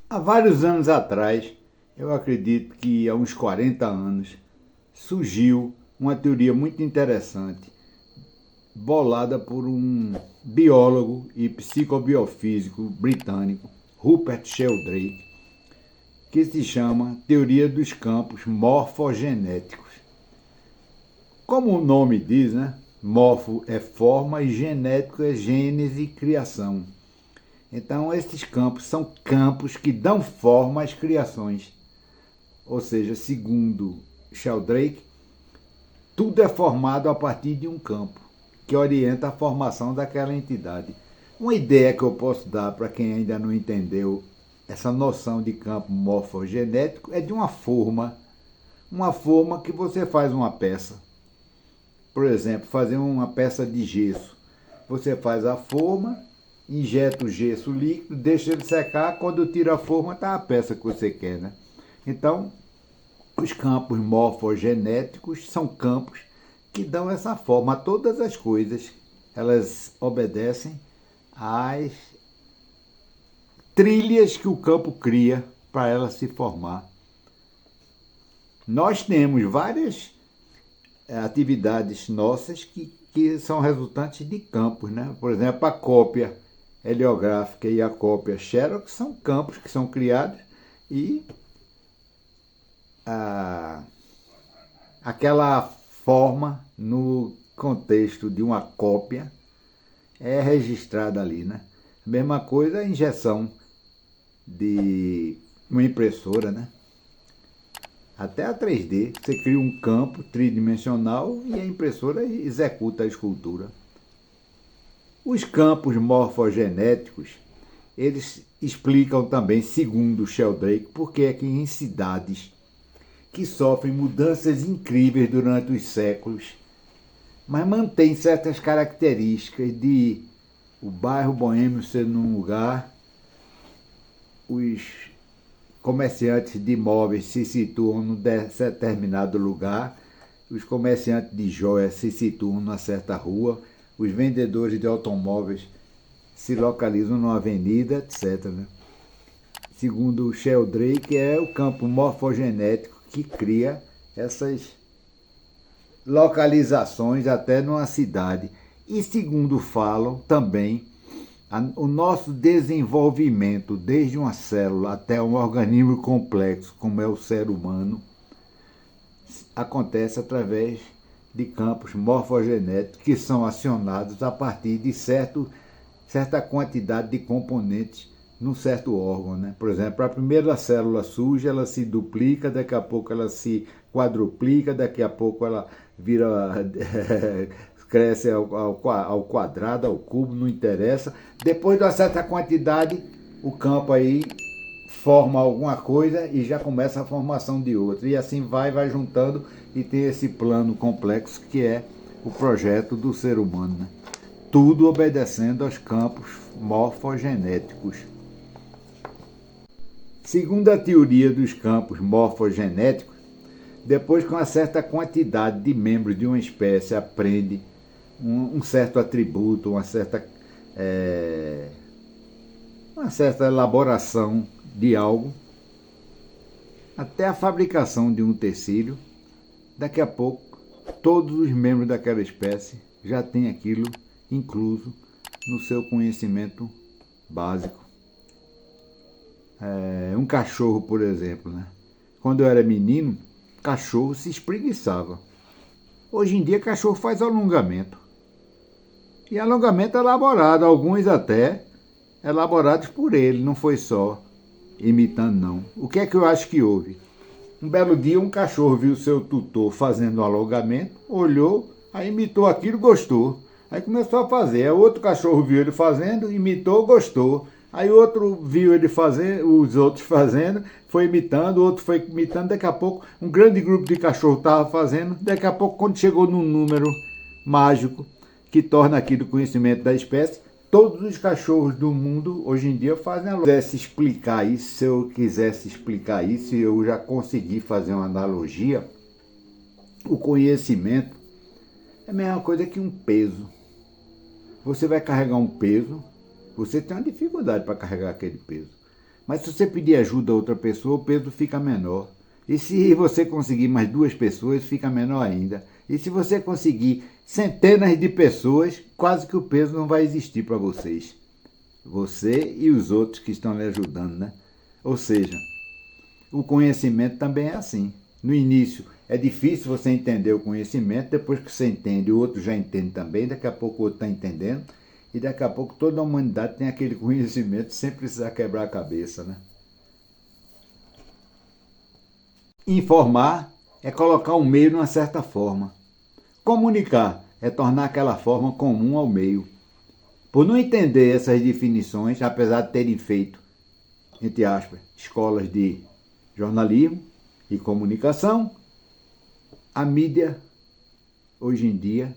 Há vários anos atrás, eu acredito que há uns 40 anos, surgiu uma teoria muito interessante, bolada por um biólogo e psicobiofísico britânico, Rupert Sheldrake, que se chama Teoria dos Campos Morfogenéticos. Como o nome diz, né? Morfo é forma e genético é gênese e criação. Então, esses campos são campos que dão forma às criações. Ou seja, segundo Sheldrake, tudo é formado a partir de um campo, que orienta a formação daquela entidade. Uma ideia que eu posso dar para quem ainda não entendeu essa noção de campo morfogenético é de uma forma que você faz uma peça. Por exemplo, fazer uma peça de gesso. Você faz a forma, injeta o gesso líquido, deixa ele secar, quando tira a forma está a peça que você quer, né? Então, os campos morfogenéticos são campos que dão essa forma a todas as coisas. Elas obedecem às trilhas que o campo cria para ela se formar. Nós temos várias atividades nossas que são resultantes de campos, né? Por exemplo, a cópia heliográfica e a cópia Xerox são campos que são criados e aquela forma no contexto de uma cópia é registrada ali, né? Mesma coisa a injeção de uma impressora, né? Até a 3D, você cria um campo tridimensional e a impressora executa a escultura. Os campos morfogenéticos, eles explicam também, segundo Sheldrake, porque é que em cidades que sofrem mudanças incríveis durante os séculos, mas mantém certas características de o bairro boêmio ser num lugar, os comerciantes de imóveis se situam num determinado lugar, os comerciantes de joias se situam numa certa rua, os vendedores de automóveis se localizam numa avenida, etc. Né? Segundo Sheldrake, é o campo morfogenético que cria essas localizações até numa cidade. E segundo falam também, o nosso desenvolvimento, desde uma célula até um organismo complexo, como é o ser humano, acontece através de campos morfogenéticos que são acionados a partir de certa quantidade de componentes num certo órgão. Né? Por exemplo, a primeira célula surge, ela se duplica, daqui a pouco ela se quadruplica, daqui a pouco ela vira cresce ao quadrado, ao cubo, não interessa. Depois de uma certa quantidade, o campo aí forma alguma coisa e já começa a formação de outra. E assim vai juntando e tem esse plano complexo que é o projeto do ser humano. Né? Tudo obedecendo aos campos morfogenéticos. Segundo a teoria dos campos morfogenéticos, depois que uma certa quantidade de membros de uma espécie aprende um certo atributo, uma certa elaboração de algo, até a fabricação de um tecido, daqui a pouco todos os membros daquela espécie já têm aquilo incluso no seu conhecimento básico. Um cachorro, por exemplo, né? Quando eu era menino, cachorro se espreguiçava. Hoje em dia, cachorro faz alongamento. E alongamento elaborado, alguns até elaborados por ele, não foi só imitando, não. O que é que eu acho que houve? Um belo dia, um cachorro viu seu tutor fazendo um alongamento, olhou, aí imitou aquilo, gostou. Aí começou a fazer. Aí outro cachorro viu ele fazendo, imitou, gostou. Aí outro viu ele fazer, os outros fazendo, foi imitando, o outro foi imitando. Daqui a pouco, um grande grupo de cachorros estava fazendo. Daqui a pouco, quando chegou num número mágico que torna aquilo conhecimento da espécie, todos os cachorros do mundo hoje em dia fazem a lógica. Se eu quisesse explicar isso, eu já consegui fazer uma analogia. O conhecimento é a mesma coisa que um peso. Você vai carregar um peso, você tem uma dificuldade para carregar aquele peso. Mas se você pedir ajuda a outra pessoa, o peso fica menor. E se você conseguir mais 2 pessoas, fica menor ainda. E se você conseguir centenas de pessoas, quase que o peso não vai existir para vocês. Você e os outros que estão lhe ajudando, né? Ou seja, o conhecimento também é assim. No início é difícil você entender o conhecimento, depois que você entende, o outro já entende também, daqui a pouco o outro está entendendo, e daqui a pouco toda a humanidade tem aquele conhecimento sem precisar quebrar a cabeça, né? Informar é colocar o meio numa certa forma. Comunicar é tornar aquela forma comum ao meio. Por não entender essas definições, apesar de terem feito, entre aspas, escolas de jornalismo e comunicação, a mídia, hoje em dia,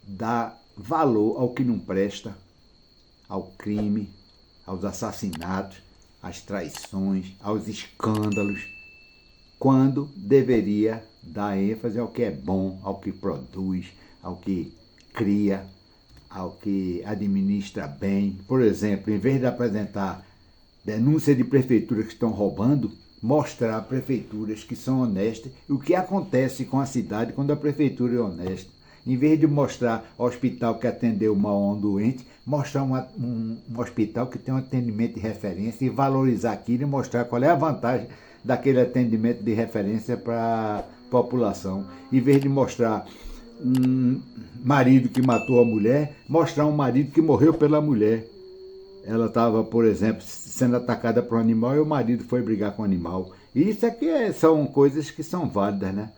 dá valor ao que não presta, ao crime, aos assassinatos, às traições, aos escândalos, quando deveria dar ênfase ao que é bom, ao que produz, ao que cria, ao que administra bem. Por exemplo, em vez de apresentar denúncia de prefeituras que estão roubando, mostrar prefeituras que são honestas e o que acontece com a cidade quando a prefeitura é honesta. Em vez de mostrar hospital que atendeu mal a um doente, mostrar um hospital que tem um atendimento de referência e valorizar aquilo e mostrar qual é a vantagem daquele atendimento de referência para a população. Em vez de mostrar um marido que matou a mulher, mostrar um marido que morreu pela mulher. Ela estava, por exemplo, sendo atacada por um animal e o marido foi brigar com o animal. E isso aqui são coisas que são válidas, né?